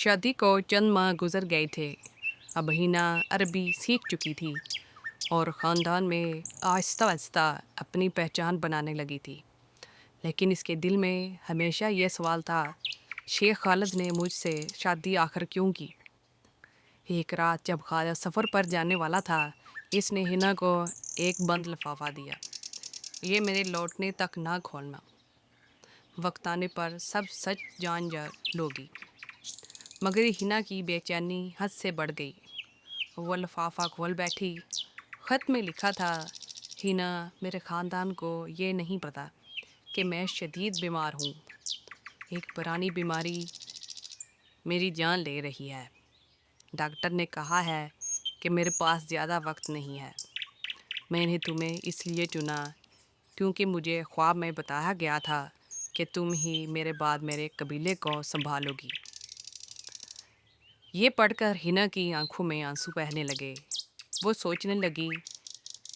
शादी को चंद माह गुजर गए थे। अब हिना अरबी सीख चुकी थी और ख़ानदान में आहिस्ता आहिस्ता अपनी पहचान बनाने लगी थी। लेकिन इसके दिल में हमेशा ये सवाल था, शेख खालिद ने मुझसे शादी आखिर क्यों की। एक रात जब खालिद सफ़र पर जाने वाला था, इसने हिना को एक बंद लिफाफा दिया। ये मेरे लौटने तक ना खोलना, वक्त आने पर सब सच जान जा लोगी। मगर हिना की बेचैनी हद से बढ़ गई। वो लिफाफा खोल बैठी। ख़त में लिखा था, हिना, मेरे ख़ानदान को ये नहीं पता कि मैं शदीद बीमार हूँ। एक पुरानी बीमारी मेरी जान ले रही है। डॉक्टर ने कहा है कि मेरे पास ज़्यादा वक्त नहीं है। मैंने तुम्हें इसलिए चुना क्योंकि मुझे ख्वाब में बताया गया था कि तुम ही मेरे बाद मेरे कबीले को संभालोगी। ये पढ़कर हिना की आंखों में आंसू बहने लगे। वो सोचने लगी,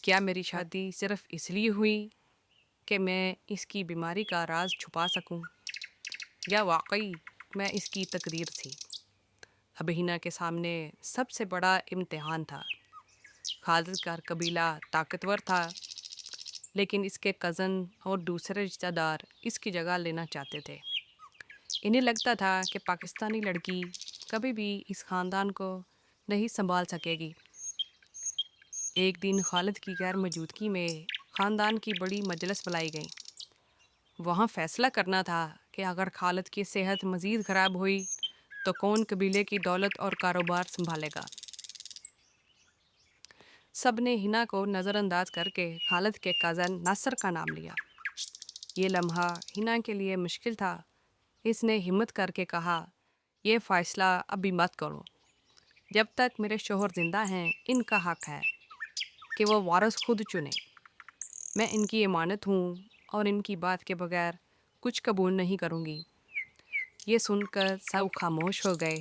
क्या मेरी शादी सिर्फ इसलिए हुई कि मैं इसकी बीमारी का राज छुपा सकूं, या वाकई मैं इसकी तकदीर थी। अब हिना के सामने सबसे बड़ा इम्तिहान था। खालिद का कबीला ताकतवर था, लेकिन इसके कज़न और दूसरे रिश्तेदार इसकी जगह लेना चाहते थे। इन्हें लगता था कि पाकिस्तानी लड़की कभी भी इस ख़ानदान को नहीं संभाल सकेगी। एक दिन खालिद की गैर मौजूदगी में ख़ानदान की बड़ी मजलिस बुलाई गई। वहाँ फ़ैसला करना था कि अगर खालिद की सेहत मज़ीद ख़राब हुई तो कौन कबीले की दौलत और कारोबार संभालेगा। सब ने हिना को नज़रअंदाज करके खालिद के कज़न नासिर का नाम लिया। ये लम्हा हिना के लिए मुश्किल था। इसने हिम्मत करके कहा, ये फ़ैसला अभी मत करो। जब तक मेरे शोहर ज़िंदा हैं, इनका हक़ है कि वो वारिस खुद चुने। मैं इनकी इमानत हूँ और इनकी बात के बगैर कुछ कबूल नहीं करूँगी। ये सुनकर सब खामोश हो गए,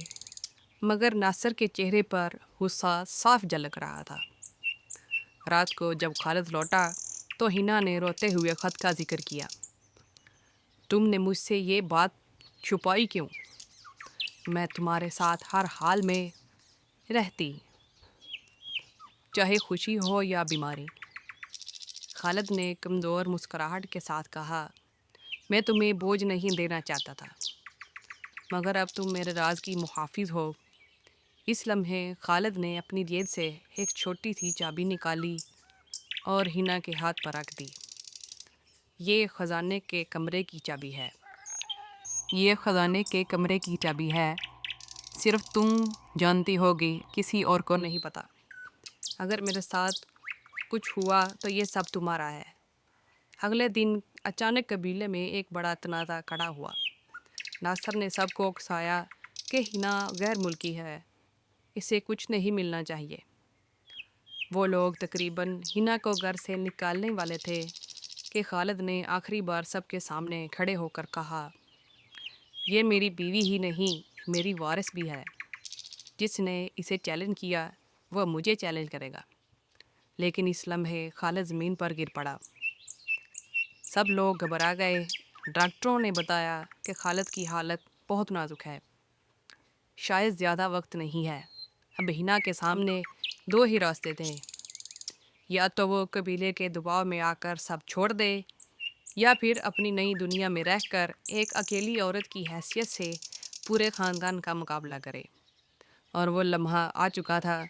मगर नासिर के चेहरे पर गुस्सा साफ झलक रहा था। रात को जब खालिद लौटा तो हिना ने रोते हुए ख़त का जिक्र किया। तुमने मुझसे ये बात छुपाई क्यों? मैं तुम्हारे साथ हर हाल में रहती, चाहे खुशी हो या बीमारी। खालिद ने कमज़ोर मुस्कुराहट के साथ कहा, मैं तुम्हें बोझ नहीं देना चाहता था, मगर अब तुम मेरे राज की मुहाफ़िज़ हो। इस लम्हे खालिद ने अपनी जेब से एक छोटी सी चाबी निकाली और हिना के हाथ पर रख दी। ये ख़जाने के कमरे की चाबी है। ये ख़जाने के कमरे की चाबी है। सिर्फ तुम जानती होगी, किसी और को नहीं पता। अगर मेरे साथ कुछ हुआ तो ये सब तुम्हारा है। अगले दिन अचानक कबीले में एक बड़ा तनाज़ा खड़ा हुआ। नासिर ने सबको उकसाया कि हिना गैर मुल्की है, इसे कुछ नहीं मिलना चाहिए। वो लोग तकरीबन हिना को घर से निकालने वाले थे कि खालिद ने आखिरी बार सबके सामने खड़े होकर कहा, ये मेरी बीवी ही नहीं, मेरी वारिस भी है। जिसने इसे चैलेंज किया वह मुझे चैलेंज करेगा। लेकिन इस लम्हे खालिद ज़मीन पर गिर पड़ा। सब लोग घबरा गए। डॉक्टरों ने बताया कि खालिद की हालत बहुत नाजुक है, शायद ज़्यादा वक्त नहीं है। अब हिना के सामने दो ही रास्ते थे, या तो वो कबीले के दबाव में आकर सब छोड़ दे, या फिर अपनी नई दुनिया में रहकर एक अकेली औरत की हैसियत से पूरे ख़ानदान का मुकाबला करे। और वो लम्हा आ चुका था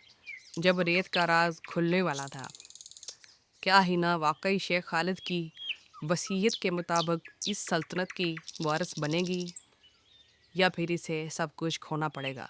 जब रेत का राज खुलने वाला था। क्या हिना वाकई शेख खालिद की वसीयत के मुताबिक इस सल्तनत की वारिस बनेगी, या फिर इसे सब कुछ खोना पड़ेगा।